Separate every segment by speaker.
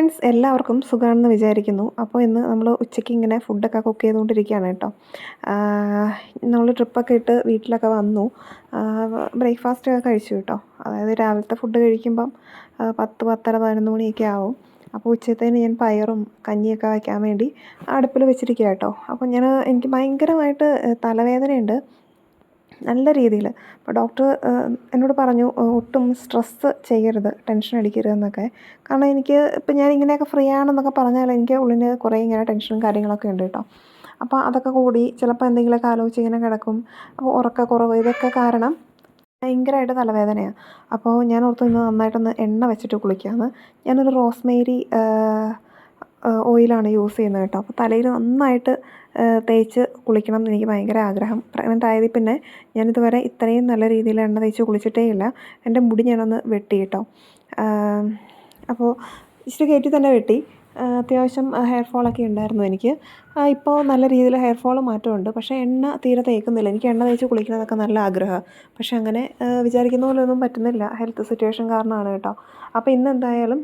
Speaker 1: Friends എല്ലാവർക്കും സുഖമാണെന്ന് വിചാരിക്കുന്നു. അപ്പോൾ ഇന്ന് നമ്മൾ ഉച്ചയ്ക്ക് ഇങ്ങനെ ഫുഡൊക്കെ കുക്ക് ചെയ്തുകൊണ്ടിരിക്കുകയാണ് കേട്ടോ. നമ്മൾ ട്രിപ്പൊക്കെ ഇട്ട് വീട്ടിലൊക്കെ വന്നു. ബ്രേക്ക്ഫാസ്റ്റ് ഒക്കെ കഴിച്ചു കേട്ടോ. അതായത് രാവിലത്തെ ഫുഡ് കഴിക്കുമ്പം 10, 10:30, 11 മണിയൊക്കെ ആവും. അപ്പോൾ ഉച്ചത്തേന് ഞാൻ പയറും കഞ്ഞിയൊക്കെ വയ്ക്കാൻ വേണ്ടി അടുപ്പിൽ വെച്ചിരിക്കുക കേട്ടോ. അപ്പോൾ എനിക്ക് ഭയങ്കരമായിട്ട് തലവേദനയുണ്ട്, നല്ല രീതിയിൽ. അപ്പോൾ ഡോക്ടർ എന്നോട് പറഞ്ഞു ഒട്ടും സ്ട്രെസ്സ് ചെയ്യരുത്, ടെൻഷൻ അടിക്കരുതെന്നൊക്കെ. കാരണം ഇപ്പം ഞാൻ ഇങ്ങനെയൊക്കെ ഫ്രീ ആണെന്നൊക്കെ പറഞ്ഞാൽ എനിക്ക് ഉള്ളിൽ കുറേ ഇങ്ങനെ ടെൻഷനും കാര്യങ്ങളൊക്കെ ഉണ്ട് കേട്ടോ. അപ്പോൾ അതൊക്കെ കൂടി ചിലപ്പോൾ എന്തെങ്കിലുമൊക്കെ ആലോചിച്ച് ഇങ്ങനെ കിടക്കും. അപ്പോൾ ഉറക്കക്കുറവ് ഇതൊക്കെ കാരണം ഭയങ്കരമായിട്ട് തലവേദനയാണ്. അപ്പോൾ ഞാൻ ഓർത്തു ഇന്ന് നന്നായിട്ടൊന്ന് എണ്ണ വെച്ചിട്ട് കുളിക്കാമെന്ന്. ഞാനൊരു റോസ്മേരി ഓയിലാണ് യൂസ് ചെയ്യുന്നത് കേട്ടോ. അപ്പോൾ തലയിൽ നന്നായിട്ട് തേച്ച് കുളിക്കണം എന്ന് എനിക്ക് ഭയങ്കര ആഗ്രഹം. പ്രഗ്നൻ്റ് ആയതിൽ പിന്നെ ഞാനിതുവരെ ഇത്രയും നല്ല രീതിയിൽ എണ്ണ തേച്ച് കുളിച്ചിട്ടേ ഇല്ല. എൻ്റെ മുടി ഞാനൊന്ന് വെട്ടി കേട്ടോ. അപ്പോൾ ഇച്ചിരി കയറ്റി തന്നെ വെട്ടി. അത്യാവശ്യം ഹെയർ ഫോളൊക്കെ ഉണ്ടായിരുന്നു എനിക്ക്. ഇപ്പോൾ നല്ല രീതിയിൽ ഹെയർ ഫോൾ മാറ്റമുണ്ട്. പക്ഷേ എണ്ണ തീരെ തേക്കുന്നില്ല. എനിക്ക് എണ്ണ തേച്ച് കുളിക്കണമെന്നൊക്കെ നല്ല ആഗ്രഹമാണ്. പക്ഷേ അങ്ങനെ വിചാരിക്കുന്ന പോലെ ഒന്നും പറ്റുന്നില്ല, ഹെൽത്ത് സിറ്റുവേഷൻ കാരണമാണ് കേട്ടോ. അപ്പോൾ ഇന്ന് എന്തായാലും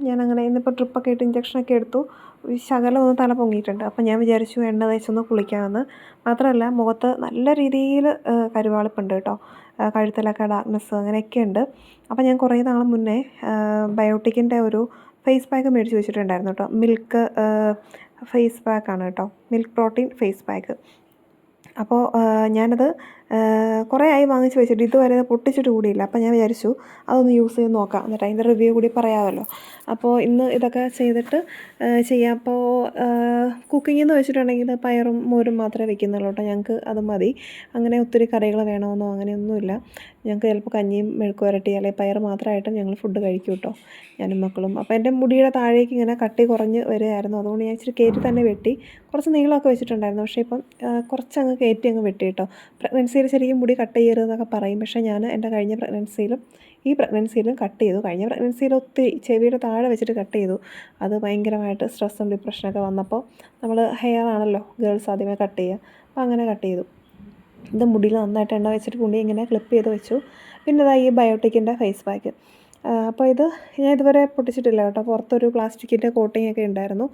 Speaker 1: ഇന്നിപ്പോൾ ട്രിപ്പൊക്കെ ഇട്ട് ഇഞ്ചക്ഷനൊക്കെ എടുത്തു. ശകലം ഒന്ന് തല പൊങ്ങിയിട്ടുണ്ട്. അപ്പോൾ ഞാൻ വിചാരിച്ചു എണ്ണ തേച്ചൊന്ന് കുളിക്കാമെന്ന്. മാത്രമല്ല മുഖത്ത് നല്ല രീതിയിൽ കരുവാളിപ്പുണ്ട് കേട്ടോ. കഴുത്തിലൊക്കെ ഡാർക്ക്നെസ് അങ്ങനെയൊക്കെ ഉണ്ട്. അപ്പോൾ ഞാൻ കുറേ നാൾ മുന്നേ ബയോട്ടിക്കിൻ്റെ ഒരു ഫേസ് പാക്ക് മേടിച്ച് വെച്ചിട്ടുണ്ടായിരുന്നു കേട്ടോ. മിൽക്ക് ഫേസ് പാക്കാണ് കേട്ടോ, മിൽക്ക് പ്രോട്ടീൻ ഫേസ് പാക്ക്. അപ്പോൾ ഞാനത് കുറേ ആയി വാങ്ങിച്ച് വെച്ചിട്ട് ഇതുവരെ പൊട്ടിച്ചിട്ട് കൂടിയില്ല. അപ്പോൾ ഞാൻ വിചാരിച്ചു അതൊന്ന് യൂസ് ചെയ്ത് നോക്കാം, എന്നിട്ട് അതിൻ്റെ റിവ്യൂ കൂടി പറയാമല്ലോ. അപ്പോൾ ഇന്ന് ഇതൊക്കെ ചെയ്തിട്ട് ചെയ്യാം. അപ്പോൾ കുക്കിംഗ് എന്ന് വെച്ചിട്ടുണ്ടെങ്കിൽ പയറും മോരും മാത്രമേ വെക്കുന്നുള്ളൂ കേട്ടോ. ഞങ്ങൾക്ക് അത് മതി. അങ്ങനെ ഒത്തിരി കറികൾ വേണമെന്നോ അങ്ങനെയൊന്നുമില്ല. ഞങ്ങൾക്ക് ചിലപ്പോൾ കഞ്ഞിയും മെഴുക്ക് വരട്ടി അല്ലെങ്കിൽ പയർ മാത്രമായിട്ടും ഞങ്ങൾ ഫുഡ് കഴിക്കും കേട്ടോ, ഞാനും മക്കളും. അപ്പോൾ എൻ്റെ മുടിയുടെ താഴേക്ക് ഇങ്ങനെ കട്ടി കുറഞ്ഞ് വരികയായിരുന്നു. അതുകൊണ്ട് ഞാൻ ഇച്ചിരി കയറ്റി തന്നെ വെട്ടി. കുറച്ച് നീളമൊക്കെ വെച്ചിട്ടുണ്ടായിരുന്നു. പക്ഷേ ഇപ്പം കുറച്ചങ്ങ് കയറ്റി അങ്ങ് വെട്ടി കേട്ടോ. പ്രഗ്നൻസിയിൽ ശരിക്കും മുടി കട്ട് ചെയ്യരുതെന്നൊക്കെ പറയും. പക്ഷേ ഞാൻ എൻ്റെ കഴിഞ്ഞ പ്രഗ്നൻസിയിലും ഈ പ്രഗ്നൻസിയിലും കട്ട് ചെയ്തു. കഴിഞ്ഞ പ്രഗ്നൻസിയിൽ ഒത്തിരി ചെവിയുടെ താഴെ വെച്ചിട്ട് കട്ട് ചെയ്തു. അത് ഭയങ്കരമായിട്ട് സ്ട്രെസ്സും ഡിപ്രഷനൊക്കെ വന്നപ്പോൾ നമ്മൾ ഹെയർ ആണല്ലോ ഗേൾസ് ആദ്യമേ കട്ട് ചെയ്യുക. അപ്പോൾ അങ്ങനെ കട്ട് ചെയ്തു. ഇത് മുടിയിൽ നന്നായിട്ട് എണ്ണ വെച്ചിട്ട് മുടി ഇങ്ങനെ ക്ലിപ്പ് ചെയ്ത് വെച്ചു. പിന്നെ ഇതാ ഈ ബയോട്ടിക്കിൻ്റെ ഫേസ് പാക്ക്. അപ്പോൾ ഇത് ഞാൻ ഇതുവരെ പൊട്ടിച്ചിട്ടില്ല കേട്ടോ. പുറത്തൊരു പ്ലാസ്റ്റിക്കിൻ്റെ കോട്ടിംഗ് ഒക്കെ ഉണ്ടായിരുന്നു.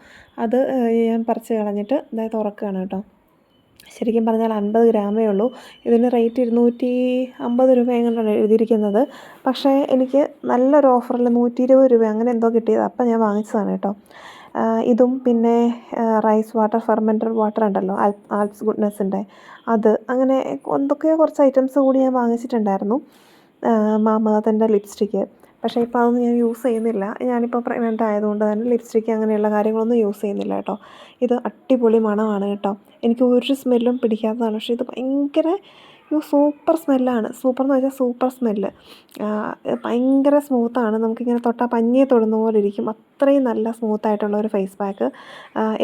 Speaker 1: അത് ഞാൻ പറിച്ച് കളഞ്ഞിട്ട് ഇതായത് തുറക്കുകയാണ് കേട്ടോ. ശരിക്കും പറഞ്ഞാൽ 50 ഗ്രാമേ ഉള്ളൂ. ഇതിന് റേറ്റ് 250 രൂപ എങ്ങനെയാണ് എഴുതിയിരിക്കുന്നത്. പക്ഷേ എനിക്ക് നല്ലൊരു ഓഫറിൽ 120 രൂപ അങ്ങനെ എന്തോ കിട്ടിയത്. അപ്പം ഞാൻ വാങ്ങിച്ചതാണ് കേട്ടോ. ഇതും പിന്നെ റൈസ് വാട്ടർ, ഫെർമെൻറ്റഡ് വാട്ടർ ഉണ്ടല്ലോ, ആൽപ്സ് ഗുഡ്നെസ്സിൻ്റെ അത്, അങ്ങനെ എന്തൊക്കെയോ കുറച്ച് ഐറ്റംസ് കൂടി ഞാൻ വാങ്ങിച്ചിട്ടുണ്ടായിരുന്നു. മാമഅർത്തിൻ്റെ ലിപ്സ്റ്റിക്ക്. പക്ഷേ ഇപ്പോൾ അതൊന്നും ഞാൻ യൂസ് ചെയ്യുന്നില്ല. ഞാനിപ്പോൾ പ്രഗ്നൻ്റ് ആയതുകൊണ്ട് തന്നെ ലിപ്സ്റ്റിക്ക് അങ്ങനെയുള്ള കാര്യങ്ങളൊന്നും യൂസ് ചെയ്യുന്നില്ല കേട്ടോ. ഇത് അടിപൊളി മണമാണ് കേട്ടോ. എനിക്ക് ഒരു സ്മെല്ലും പിടിക്കാത്തതാണ്. പക്ഷേ ഇത് ഭയങ്കര സൂപ്പർ സ്മെല്ലാണ്. സൂപ്പർ എന്ന് വെച്ചാൽ സൂപ്പർ സ്മെല്ല്. ഭയങ്കര സ്മൂത്താണ്. നമുക്കിങ്ങനെ തൊട്ടാൽ പഞ്ഞിയെ തൊടുന്ന പോലെ ഇരിക്കും. അത്രയും നല്ല സ്മൂത്തായിട്ടുള്ള ഒരു ഫേസ് പാക്ക്.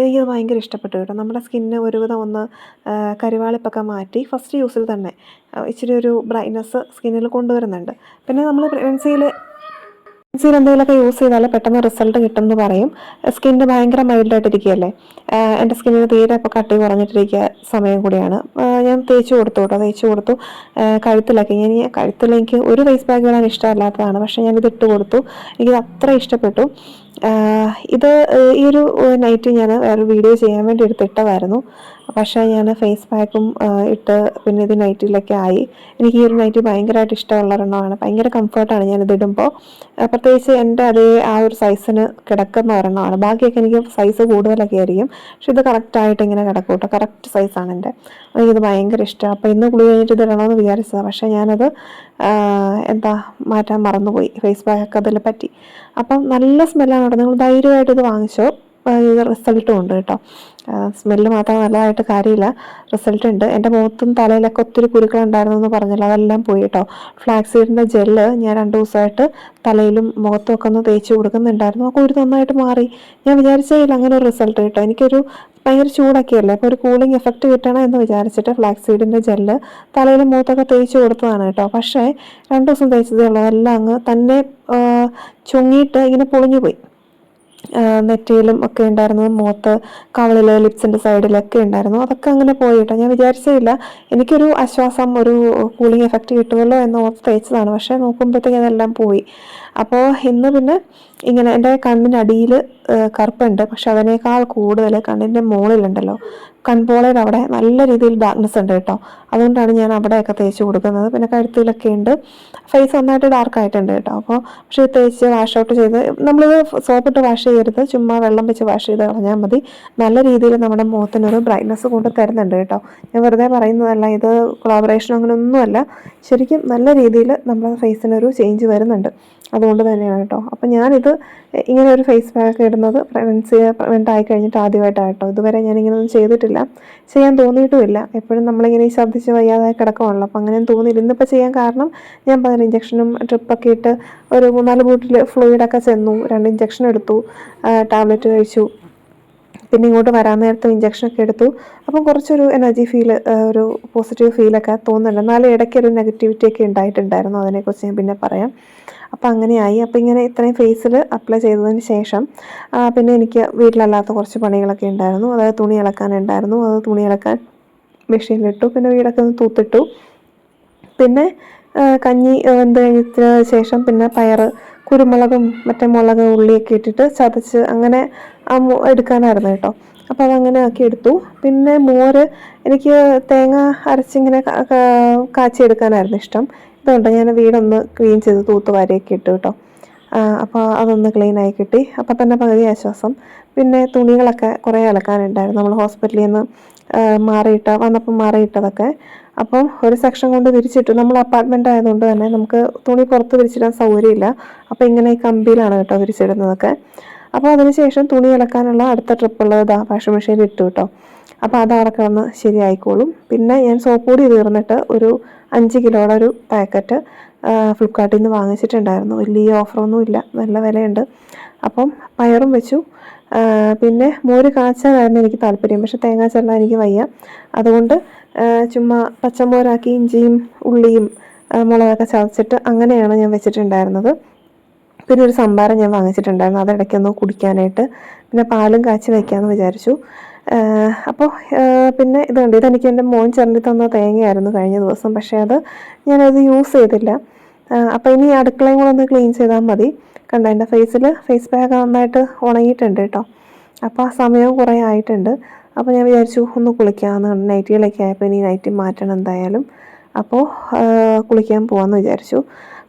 Speaker 1: എനിക്കത് ഭയങ്കര ഇഷ്ടപ്പെട്ടു കേട്ടോ. നമ്മുടെ സ്കിന്ന് ഒരുവിധം ഒന്ന് കരിവാളിപ്പൊക്കെ മാറ്റി ഫസ്റ്റ് യൂസിൽ തന്നെ ഇച്ചിരി ഒരു ബ്രൈറ്റ്നസ് സ്കിന്നിൽ കൊണ്ടുവരുന്നുണ്ട്. പിന്നെ നമ്മൾ പ്രഗ്നൻസിയിൽ എന്തെങ്കിലുമൊക്കെ യൂസ് ചെയ്താൽ പെട്ടെന്ന് റിസൾട്ട് കിട്ടുമെന്ന് പറയും. സ്കിന്ന് ഭയങ്കര മൈൽഡായിട്ടിരിക്കുകയല്ലേ. എൻ്റെ സ്കിന്നിന് തീരെ ഇപ്പോൾ കട്ടി കുറഞ്ഞിട്ടിരിക്കുക സമയം കൂടിയാണ്. ഞാൻ തേച്ച് കൊടുത്തു കഴുത്തിലൊക്കെ. കഴുത്തിലേക്ക് ഒരു ഫേസ് പാക്ക് ഇടാൻ ഇഷ്ടമല്ലാത്തതാണ്. പക്ഷേ ഞാനിത് ഇട്ട് കൊടുത്തു. എനിക്കിത് അത്ര ഇഷ്ടപ്പെട്ടു. ഇത് ഈ ഒരു നൈറ്റ് ഞാൻ വേറൊരു വീഡിയോ ചെയ്യാൻ വേണ്ടി എടുത്തിട്ടതായിരുന്നു. പക്ഷേ ഞാൻ ഫേസ് പാക്കും ഇട്ട് പിന്നെ ഇത് നൈറ്റിലൊക്കെ ആയി. എനിക്ക് ഈ ഒരു നൈറ്റി ഭയങ്കരമായിട്ട് ഇഷ്ടമുള്ള ഒരെണ്ണമാണ്. ഭയങ്കര കംഫർട്ടാണ് ഞാനിത് ഇടുമ്പോൾ. പ്രത്യേകിച്ച് എൻ്റെ അതേ ആ ഒരു സൈസിന് കിടക്കുന്ന ഒരെണ്ണമാണ്. ബാക്കിയൊക്കെ എനിക്ക് സൈസ് കൂടുതലൊക്കെ ആയിരിക്കും. പക്ഷെ ഇത് കറക്റ്റായിട്ട് ഇങ്ങനെ കിടക്കും കേട്ടോ. കറക്റ്റ് സൈസാണ് എൻ്റെ. എനിക്കിത് ഭയങ്കര ഇഷ്ടമാണ്. അപ്പോൾ ഇന്ന് കുളി കഴിഞ്ഞിട്ട് ഇത് ഇടണമെന്ന് വിചാരിച്ചതാണ്. പക്ഷേ ഞാനത് മാറ്റാൻ മറന്നുപോയി. ഫേസ് പാക്കൊക്കെ അതിൽ പറ്റി. അപ്പം നല്ല സ്മെല്ലാണ് കേട്ടോ. നിങ്ങൾ ധൈര്യമായിട്ട് ഇത് വാങ്ങിച്ചോ. ഇത് റിസൾട്ടും ഉണ്ട് കേട്ടോ. സ്മെല്ല് മാത്രം നല്ലതായിട്ട് കാര്യമില്ല, റിസൾട്ട് ഉണ്ട്. എൻ്റെ മുഖത്തും തലയിലൊക്കെ ഒത്തിരി കുരുക്കളുണ്ടായിരുന്നു എന്ന് പറഞ്ഞല്ലോ, അതെല്ലാം പോയി കേട്ടോ. ഫ്ലാക്സ് സീഡിൻ്റെ ജെല്ല് ഞാൻ 2 ദിവസമായിട്ട് തലയിലും മുഖത്തും ഒക്കെ ഒന്ന് തേച്ച് കൊടുക്കുന്നുണ്ടായിരുന്നു. അപ്പോൾ ഒരു നന്നായിട്ട് മാറി. ഞാൻ വിചാരിച്ചില്ല അങ്ങനെ ഒരു റിസൾട്ട് കേട്ടോ. എനിക്കൊരു ഭയങ്കര ചൂടൊക്കെയല്ലേ, അപ്പോൾ ഒരു കൂളിംഗ് എഫക്റ്റ് കിട്ടണം എന്ന് വിചാരിച്ചിട്ട് ഫ്ലാക്സ് സീഡിൻ്റെ ജെല്ല് തലയിലും മുഖത്തൊക്കെ തേച്ച് കൊടുത്തതാണ് കേട്ടോ. പക്ഷേ 2 ദിവസം തേച്ചതേ ഉള്ളൂ, എല്ലാം അങ്ങ് തന്നെ ചുങ്ങിയിട്ട് ഇങ്ങനെ പൊളിഞ്ഞു പോയി. നെറ്റിയിലും ഒക്കെ ഉണ്ടായിരുന്നു, മുഖത്ത്, കവിളിൽ, ലിപ്സിൻ്റെ സൈഡിലൊക്കെ ഉണ്ടായിരുന്നു. അതൊക്കെ അങ്ങനെ പോയി കേട്ടോ. ഞാൻ വിചാരിച്ചില്ല, എനിക്കൊരു ആശ്വാസം, ഒരു കൂളിംഗ് എഫക്റ്റ് കിട്ടുമല്ലോ എന്ന് ഓർത്ത് തേച്ചതാണ്. പക്ഷേ നോക്കുമ്പോഴത്തേക്ക് അതെല്ലാം പോയി. അപ്പോൾ ഇന്ന് പിന്നെ ഇങ്ങനെ എൻ്റെ കണ്ണിനടിയിൽ കറുപ്പുണ്ട്, പക്ഷെ അതിനേക്കാൾ കൂടുതൽ കണ്ണിൻ്റെ മുകളിലുണ്ടല്ലോ, കൺപോളയുടെ അവിടെ നല്ല രീതിയിൽ ഡാർക്ക്നെസ് ഉണ്ട് കേട്ടോ. അതുകൊണ്ടാണ് ഞാൻ അവിടെയൊക്കെ തേച്ച് കൊടുക്കുന്നത്. പിന്നെ കഴുത്തിലൊക്കെ ഉണ്ട്, ഫേസ് നന്നായിട്ട് ഡാർക്കായിട്ടുണ്ട് കേട്ടോ. അപ്പോൾ പക്ഷേ തേച്ച് വാഷ് ഔട്ട് ചെയ്ത്, നമ്മളിത് സോപ്പിട്ട് വാഷ് ചെയ്യരുത്, ചുമ്മാ വെള്ളം വെച്ച് വാഷ് ചെയ്ത് കളഞ്ഞാൽ മതി. നല്ല രീതിയിൽ നമ്മുടെ മുഖത്തിനൊരു ബ്രൈറ്റ്നസ് കൊണ്ട് തരുന്നുണ്ട് കേട്ടോ. ഞാൻ വെറുതെ പറയുന്നതല്ല, ഇത് കൊളാബറേഷൻ അങ്ങനെ ഒന്നുമല്ല, ശരിക്കും നല്ല രീതിയിൽ നമ്മുടെ ഫേസിനൊരു ചേഞ്ച് വരുന്നുണ്ട്. അതുകൊണ്ട് തന്നെയാണ് കേട്ടോ. അപ്പം ഞാനിത് ഇങ്ങനെ ഒരു ഫേസ് പാക്ക് ഇടുന്നത് പ്രഗ്നൻ്റ് ആയി കഴിഞ്ഞിട്ട് ആദ്യമായിട്ടാണ് കേട്ടോ. ഇതുവരെ ഞാനിങ്ങനെയൊന്നും ചെയ്തിട്ടില്ല, ചെയ്യാൻ തോന്നിയിട്ടുമില്ല. എപ്പോഴും നമ്മളിങ്ങനെ ഛർദ്ദിച്ച് വയ്യാതായി കിടക്കുവാണല്ലോ, അപ്പം അങ്ങനെയും തോന്നിയില്ല. ഇന്നിപ്പോൾ ചെയ്യാൻ കാരണം, ഞാൻ പറഞ്ഞ ഇഞ്ചക്ഷനും ട്രിപ്പൊക്കെ ഇട്ട് ഒരു 3-4 ബോട്ടിൽ ഫ്ലൂയിഡൊക്കെ ചെന്നു, 2 ഇഞ്ചക്ഷൻ എടുത്തു, ടാബ്ലറ്റ് കഴിച്ചു, പിന്നെ ഇങ്ങോട്ട് വരാൻ നേരത്തും ഇഞ്ചക്ഷനൊക്കെ എടുത്തു. അപ്പം കുറച്ചൊരു എനർജി ഫീല്, ഒരു പോസിറ്റീവ് ഫീലൊക്കെ തോന്നുന്നുണ്ട്. എന്നാലും ഇടയ്ക്കൊരു നെഗറ്റിവിറ്റി ഒക്കെ ഉണ്ടായിട്ടുണ്ടായിരുന്നു, അതിനെക്കുറിച്ച് ഞാൻ പിന്നെ പറയാം. അപ്പം അങ്ങനെയായി. അപ്പം ഇങ്ങനെ ഇത്രയും ഫേസിൽ അപ്ലൈ ചെയ്തതിന് ശേഷം പിന്നെ എനിക്ക് വീട്ടിലല്ലാത്ത കുറച്ച് പണികളൊക്കെ ഉണ്ടായിരുന്നു. അതായത് തുണി അലക്കാനുണ്ടായിരുന്നു. അത് തുണി അലക്കാൻ മെഷീനിലിട്ടു. പിന്നെ വീടൊക്കെ ഒന്ന് തൂത്തിട്ടു. പിന്നെ കഞ്ഞി വെന്ത് കഴിഞ്ഞതിന് ശേഷം പിന്നെ പയർ, കുരുമുളകും മറ്റേ മുളക്, ഉള്ളിയൊക്കെ ഇട്ടിട്ട് ചതച്ച് അങ്ങനെ എടുക്കാനായിരുന്നു കേട്ടോ. അപ്പോൾ അതങ്ങനെ ആക്കി എടുത്തു. പിന്നെ മോര്, എനിക്ക് തേങ്ങ അരച്ചിങ്ങനെ കാച്ചിയെടുക്കാനായിരുന്നു ഇഷ്ടം. അതുകൊണ്ട് ഞാൻ വീടൊന്ന് ക്ലീൻ ചെയ്ത് തൂത്ത് വാരിയൊക്കെ ഇട്ടു കേട്ടോ. അപ്പോൾ അതൊന്ന് ക്ലീനായി കിട്ടി. അപ്പം തന്നെ പകുതി ആശ്വാസം. പിന്നെ തുണികളൊക്കെ കുറേ അലക്കാനുണ്ടായിരുന്നു, നമ്മൾ ഹോസ്പിറ്റലിൽ നിന്ന് വന്നപ്പം മാറിയിട്ടതൊക്കെ. അപ്പം ഒരു സെക്ഷൻ കൊണ്ട് വിരിച്ചിട്ടു. നമ്മൾ അപ്പാർട്ട്മെൻ്റ് ആയതുകൊണ്ട് തന്നെ നമുക്ക് തുണി പുറത്ത് വിരിച്ചിടാൻ സൗകര്യമില്ല. അപ്പോൾ ഇങ്ങനെ ഈ കമ്പിയിലാണ് കേട്ടോ വിരിച്ചിടുന്നതൊക്കെ. അപ്പോൾ അതിനുശേഷം തുണി അലക്കാനുള്ള അടുത്ത ട്രിപ്പുള്ളത് വാഷിംഗ് മെഷീനിൽ ഇട്ടു കേട്ടോ. അപ്പോൾ അത് അവിടെ കിടന്ന് ശരിയായിക്കോളും. പിന്നെ ഞാൻ സോപ്പ് പൊടി തീർന്നിട്ട് ഒരു 5 കിലോയുടെ ഒരു പാക്കറ്റ് ഫ്ലിപ്കാർട്ടിൽ നിന്ന് വാങ്ങിച്ചിട്ടുണ്ടായിരുന്നു. വലിയ ഓഫറൊന്നും ഇല്ല, നല്ല വിലയുണ്ട്. അപ്പം പയറും വെച്ചു. പിന്നെ മോര് കാച്ചാനായിരുന്നു എനിക്ക് താല്പര്യം, പക്ഷെ തേങ്ങ ചെല്ലാൻ എനിക്ക് വയ്യ. അതുകൊണ്ട് ചുമ്മാ പച്ചമോരാക്കി ഇഞ്ചിയും ഉള്ളിയും മുളകൊക്കെ ചതച്ചിട്ട് അങ്ങനെയാണ് ഞാൻ വെച്ചിട്ടുണ്ടായിരുന്നത്. പിന്നെ ഒരു സംഭാരം ഞാൻ വാങ്ങിച്ചിട്ടുണ്ടായിരുന്നു, അതിടയ്ക്കൊന്ന് കുടിക്കാനായിട്ട്. പിന്നെ പാലും കാച്ചി വയ്ക്കാമെന്ന് വിചാരിച്ചു. അപ്പോൾ പിന്നെ ഇതെനിക്ക് എൻ്റെ മോൻ ചിരണ്ടി തന്ന തേങ്ങയായിരുന്നു കഴിഞ്ഞ ദിവസം, പക്ഷേ ഞാനത് യൂസ് ചെയ്തില്ല. അപ്പോൾ ഇനി അടുക്കളയും കൂടെ ഒന്ന് ക്ലീൻ ചെയ്താൽ മതി. കണ്ടോ, എൻ്റെ ഫേസ് പാക്ക് നന്നായിട്ട് ഉണങ്ങിയിട്ടുണ്ട് കേട്ടോ. അപ്പോൾ ആ സമയവും കുറേ ആയിട്ടുണ്ട്. അപ്പോൾ ഞാൻ വിചാരിച്ചു ഒന്ന് കുളിക്കാമെന്ന്. നൈറ്റികളൊക്കെ ആയപ്പോൾ ഇനി നൈറ്റി മാറ്റണം എന്തായാലും. അപ്പോൾ കുളിക്കാൻ പോകാമെന്ന് വിചാരിച്ചു.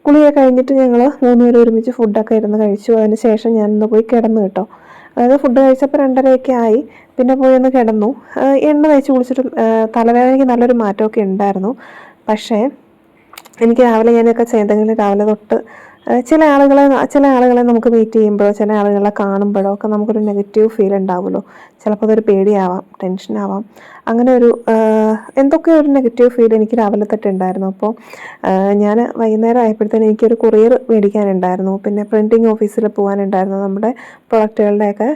Speaker 1: കുളിയൊക്കെ കഴിഞ്ഞിട്ട് ഞങ്ങൾ 3 പേരും ഒരുമിച്ച് ഫുഡൊക്കെ ഇരുന്ന് കഴിച്ചു. അതിന് ശേഷം ഞാനൊന്ന് പോയി കിടന്നു കേട്ടോ. അതായത് ഫുഡ് കഴിച്ചപ്പോൾ 2:30 ആയി. പിന്നെ പോയി ഒന്ന് കിടന്നു. എണ്ണ തേച്ച് കുളിച്ചിട്ടും തലവേദനയ്ക്ക് നല്ലൊരു മാറ്റമൊക്കെ ഉണ്ടായിരുന്നു. പക്ഷേ എനിക്ക് രാവിലെ ഞാനൊക്കെ ചെയ്തെങ്കിലും രാവിലെ തൊട്ട് ചില ആളുകളെ നമുക്ക് മീറ്റ് ചെയ്യുമ്പോഴോ ചില ആളുകളെ കാണുമ്പോഴോ ഒക്കെ നമുക്കൊരു നെഗറ്റീവ് ഫീൽ ഉണ്ടാവുമല്ലോ. ചിലപ്പോൾ അതൊരു പേടിയാവാം, ടെൻഷനാവാം, അങ്ങനെ ഒരു എന്തൊക്കെയോ ഒരു നെഗറ്റീവ് ഫീൽ എനിക്ക് രാവിലെ തൊട്ട് ഉണ്ടായിരുന്നു. അപ്പോൾ ഞാൻ വൈകുന്നേരം ആയപ്പോഴത്തേനും എനിക്കൊരു കൊറിയർ മേടിക്കാനുണ്ടായിരുന്നു. പിന്നെ പ്രിൻറ്റിങ് ഓഫീസിൽ പോകാനുണ്ടായിരുന്നു. നമ്മുടെ പ്രൊഡക്റ്റുകളുടെയൊക്കെ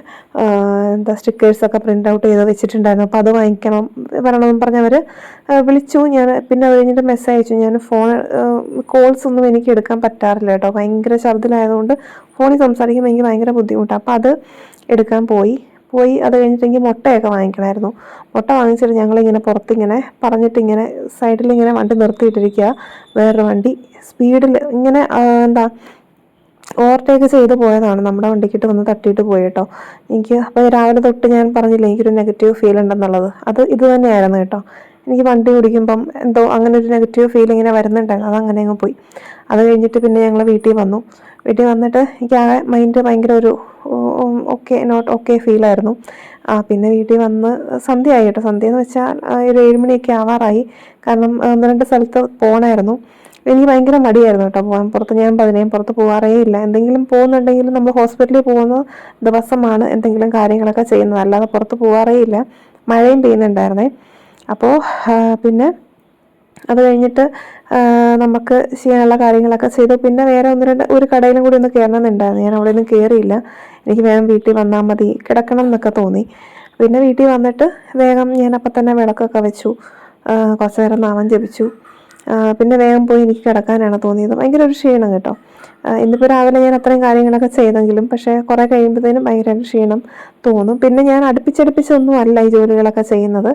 Speaker 1: സ്റ്റിക്കേഴ്സൊക്കെ പ്രിൻ്റ് ഔട്ട് ചെയ്ത് വെച്ചിട്ടുണ്ടായിരുന്നു. അപ്പോൾ അത് വരണമെന്ന് പറഞ്ഞവർ വിളിച്ചു. ഞാൻ പിന്നെ അത് കഴിഞ്ഞിട്ട് മെസ്സേജ് അയച്ചു. ഞാൻ കോൾസ് ഒന്നും എനിക്ക് എടുക്കാൻ പറ്റാറില്ല കേട്ടോ, ഭയങ്കര ശബ്ദത്തിലായതുകൊണ്ട് ഫോണിൽ സംസാരിക്കുമ്പോൾ എനിക്ക് ഭയങ്കര ബുദ്ധിമുട്ടാണ്. അപ്പോൾ അത് എടുക്കാൻ പോയി. അത് കഴിഞ്ഞിട്ട് എനിക്ക് മുട്ടയൊക്കെ വാങ്ങിക്കണമായിരുന്നു. മുട്ട വാങ്ങിച്ചിട്ട് ഞങ്ങളിങ്ങനെ പുറത്തിങ്ങനെ പറഞ്ഞിട്ടിങ്ങനെ സൈഡിലിങ്ങനെ വണ്ടി നിർത്തിയിട്ടിരിക്കുക. വേറൊരു വണ്ടി സ്പീഡിൽ ഇങ്ങനെ ഓവർടേക്ക് ചെയ്ത് പോയതാണ്, നമ്മുടെ വണ്ടിക്കിട്ട് വന്ന് തട്ടിയിട്ട് പോയി കേട്ടോ. അപ്പോൾ രാവിലെ തൊട്ട് ഞാൻ പറഞ്ഞില്ലേ എനിക്കൊരു നെഗറ്റീവ് ഫീൽ ഉണ്ടെന്നുള്ളത്, ഇത് തന്നെയായിരുന്നു കേട്ടോ. എനിക്ക് വണ്ടി ഓടിക്കുമ്പം എന്തോ അങ്ങനെ ഒരു നെഗറ്റീവ് ഫീൽ ഇങ്ങനെ വരുന്നുണ്ടായിരുന്നു, അതങ്ങനെ അങ്ങ് പോയി. അത് കഴിഞ്ഞിട്ട് പിന്നെ ഞങ്ങൾ വീട്ടിൽ വന്നിട്ട് എനിക്ക് ആ മൈൻഡ് ഭയങ്കര ഒരു നോട്ട് ഓക്കെ ഫീലായിരുന്നു. പിന്നെ വീട്ടിൽ വന്ന് സന്ധ്യയായി കേട്ടോ. സന്ധ്യ എന്ന് വെച്ചാൽ ഒരു 7 മണിയൊക്കെ ആവാറായി. കാരണം 1-2 സ്ഥലത്ത് പോകണമായിരുന്നു. എനിക്ക് ഭയങ്കര മടിയായിരുന്നു കേട്ടോ പോകാൻ. പുറത്ത് പോകാറേ ഇല്ല. എന്തെങ്കിലും പോകുന്നുണ്ടെങ്കിലും നമ്മൾ ഹോസ്പിറ്റലിൽ പോകുന്ന ദിവസമാണ് എന്തെങ്കിലും കാര്യങ്ങളൊക്കെ ചെയ്യുന്നത്, അല്ലാതെ പുറത്ത് പോകാറേ ഇല്ല. മഴയും പെയ്യുന്നുണ്ടായിരുന്നേ. അപ്പോൾ പിന്നെ അത് കഴിഞ്ഞിട്ട് നമുക്ക് ചെയ്യാനുള്ള കാര്യങ്ങളൊക്കെ ചെയ്തു. പിന്നെ വേറെ ഒരു കടയിലും കൂടി ഒന്ന് കയറണമെന്നുണ്ടായിരുന്നു. ഞാൻ അവിടെ ഒന്നും കയറിയില്ല. എനിക്ക് വേഗം വീട്ടിൽ വന്നാൽ മതി, കിടക്കണം എന്നൊക്കെ തോന്നി. പിന്നെ വീട്ടിൽ വന്നിട്ട് വേഗം ഞാൻ അപ്പം തന്നെ വിളക്കൊക്കെ വെച്ചു. കുറച്ച് നേരം നാമം ജപിച്ചു. പിന്നെ വേഗം പോയി എനിക്ക് കിടക്കാനാണ് തോന്നിയത്. ഭയങ്കര ഒരു ക്ഷീണം കേട്ടോ. ഇന്നിപ്പോൾ രാവിലെ ഞാൻ അത്രയും കാര്യങ്ങളൊക്കെ ചെയ്തെങ്കിലും പക്ഷേ കുറേ കഴിയുമ്പോഴത്തേനും ഭയങ്കര ക്ഷീണം തോന്നും. പിന്നെ ഞാൻ അടുപ്പിച്ചടുപ്പിച്ചൊന്നും അല്ല ഈ ജോലികളൊക്കെ ചെയ്യുന്നത്.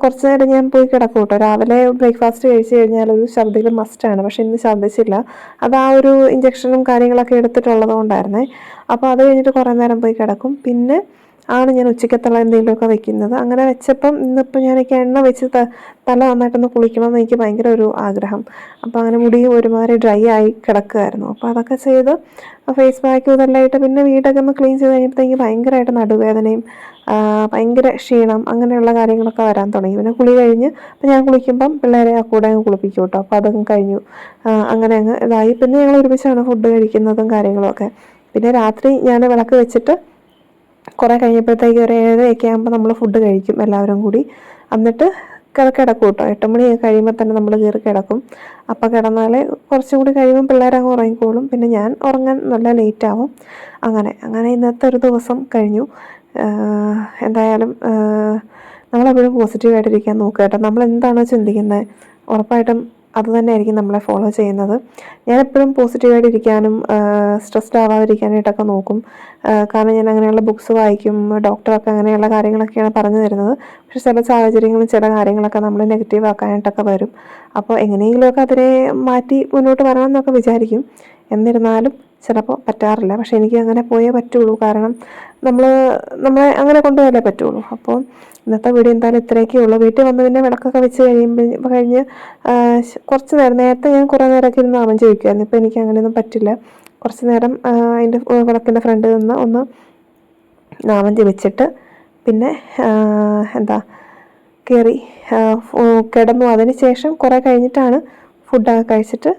Speaker 1: കുറച്ച് നേരം ഞാൻ പോയി കിടക്കും കേട്ടോ. രാവിലെ ബ്രേക്ക്ഫാസ്റ്റ് കഴിച്ച് കഴിഞ്ഞാൽ ഒരു ഛർദ്ദിൽ മസ്റ്റാണ്. പക്ഷേ ഇന്ന് ഛർദ്ദിച്ചില്ല. അത് ആ ഒരു ഇഞ്ചക്ഷനും കാര്യങ്ങളൊക്കെ എടുത്തിട്ടുള്ളത് കൊണ്ടായിരുന്നേ. അപ്പോൾ അത് കഴിഞ്ഞിട്ട് കുറേ നേരം പോയി കിടക്കും. പിന്നെ ആണ് ഞാൻ ഉച്ചയ്ക്കത്തുള്ള എന്തെങ്കിലുമൊക്കെ വെക്കുന്നത്. അങ്ങനെ വെച്ചപ്പം ഇന്നിപ്പോൾ ഞാനൊക്കെ എണ്ണ വെച്ച് തല നന്നായിട്ടൊന്ന് കുളിക്കണമെന്ന് എനിക്ക് ഭയങ്കര ഒരു ആഗ്രഹം. അപ്പോൾ അങ്ങനെ മുടി ഒരുമാതിരി ഡ്രൈ ആയി കിടക്കുമായിരുന്നു. അപ്പോൾ അതൊക്കെ ചെയ്ത് ഫേസ് പാക്ക് ഇതെല്ലാം ഇട്ട് പിന്നെ വീടൊക്കെ ഒന്ന് ക്ലീൻ ചെയ്ത് കഴിഞ്ഞപ്പോഴത്തേക്ക് ഭയങ്കരമായിട്ട് നടുവേദനയും ഭയങ്കര ക്ഷീണം അങ്ങനെയുള്ള കാര്യങ്ങളൊക്കെ വരാൻ തുടങ്ങി. പിന്നെ കുളി കഴിഞ്ഞ് അപ്പോൾ ഞാൻ കുളിക്കുമ്പം പിള്ളേരെ ആ കൂടെ അങ്ങ് കുളിപ്പിക്കും കേട്ടോ. അപ്പോൾ അതങ്ങ് കഴിഞ്ഞു. അങ്ങനെ അങ്ങ് ഇതായി. പിന്നെ ഞങ്ങൾ ഒരുമിച്ചാണ് ഫുഡ് കഴിക്കുന്നതും കാര്യങ്ങളുമൊക്കെ. പിന്നെ രാത്രി ഞാൻ വിളക്ക് വെച്ചിട്ട് കുറേ കഴിഞ്ഞപ്പോഴത്തേക്ക് ഒരു 7:30 ആകുമ്പോൾ നമ്മൾ ഫുഡ് കഴിക്കും എല്ലാവരും കൂടി. എന്നിട്ട് കിടക്കും കേട്ടോ. 8 മണി കഴിയുമ്പോൾ തന്നെ നമ്മൾ കയറി കിടക്കും. അപ്പോൾ കിടന്നാൽ കുറച്ചും കൂടി കഴിയുമ്പോൾ പിള്ളേരങ്ങ് ഉറങ്ങിക്കോളും. പിന്നെ ഞാൻ ഉറങ്ങാൻ നല്ല ലേറ്റാവും. അങ്ങനെ ഇന്നത്തെ ഒരു ദിവസം കഴിഞ്ഞു. എന്തായാലും നമ്മളെപ്പോഴും പോസിറ്റീവായിട്ടിരിക്കാൻ നോക്കുക കേട്ടോ. നമ്മൾ എന്താണോ ചിന്തിക്കുന്നത് ഉറപ്പായിട്ടും അത് തന്നെയായിരിക്കും നമ്മളെ ഫോളോ ചെയ്യുന്നത്. ഞാനെപ്പോഴും പോസിറ്റീവായിട്ടിരിക്കാനും സ്ട്രെസ്ഡ് ആവാതിരിക്കാനായിട്ടൊക്കെ നോക്കും. കാരണം ഞാൻ അങ്ങനെയുള്ള ബുക്സ് വായിക്കും. ഡോക്ടറൊക്കെ അങ്ങനെയുള്ള കാര്യങ്ങളൊക്കെയാണ് പറഞ്ഞു തരുന്നത്. പക്ഷെ ചില സാഹചര്യങ്ങളും ചില കാര്യങ്ങളൊക്കെ നമ്മൾ നെഗറ്റീവ് ആക്കാനായിട്ടൊക്കെ വരും. അപ്പോൾ എങ്ങനെയെങ്കിലുമൊക്കെ അതിനെ മാറ്റി മുന്നോട്ട് വരണം എന്നൊക്കെ വിചാരിക്കും. എന്നിരുന്നാലും ചിലപ്പോൾ പറ്റാറില്ല. പക്ഷെ എനിക്ക് അങ്ങനെ പോയേ പറ്റുള്ളൂ. കാരണം നമ്മളെ അങ്ങനെ കൊണ്ടുപോയാലേ പറ്റുള്ളൂ. അപ്പോൾ ഇന്നത്തെ വീഡിയോ എന്തായാലും ഇത്രയൊക്കെ ഉള്ളൂ. വീട്ടിൽ വന്ന് പിന്നെ വിളക്കൊക്കെ വെച്ച് കഴിഞ്ഞ് കുറച്ച് നേരം നേരത്തെ ഞാൻ കുറേ നേരമൊക്കെ ഇരുന്ന് നാമം ജപിക്കുമായിരുന്നു. ഇപ്പോൾ എനിക്ക് അങ്ങനെയൊന്നും പറ്റില്ല. കുറച്ച് നേരം അതിൻ്റെ വിളക്കിൻ്റെ ഫ്രണ്ടിൽ നിന്ന് ഒന്ന് നാമം ജപിച്ചിട്ട് പിന്നെ കയറി കിടന്നു. അതിന് ശേഷം കുറേ കഴിഞ്ഞിട്ടാണ് ഫുഡൊക്കെ കഴിച്ചിട്ട്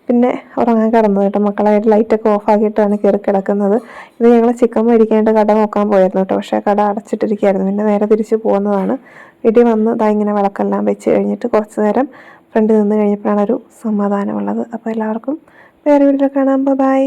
Speaker 1: പിന്നെ ഉറങ്ങാൻ കിടന്നത് കേട്ടോ. മക്കളായിട്ട് ലൈറ്റൊക്കെ ഓഫാക്കിയിട്ടാണ് കയറി കിടക്കുന്നത്. ഇത് ഞങ്ങൾ ചിക്കൻ മേടിക്കാനായിട്ട് കട നോക്കാൻ പോയിരുന്നു കേട്ടോ. പക്ഷേ കട അടച്ചിട്ടിരിക്കുകയായിരുന്നു. പിന്നെ നേരെ തിരിച്ച് പോകുന്നതാണ്. വീട്ടിൽ വന്ന് ഇങ്ങനെ വിളക്കെല്ലാം വെച്ച് കഴിഞ്ഞിട്ട് കുറച്ച് നേരം ഫ്രണ്ട് നിന്ന് കഴിഞ്ഞപ്പോഴാണ് ഒരു സമാധാനമുള്ളത്. അപ്പോൾ എല്ലാവർക്കും വേറെ വീട്ടിൽ കാണാം. ബൈ.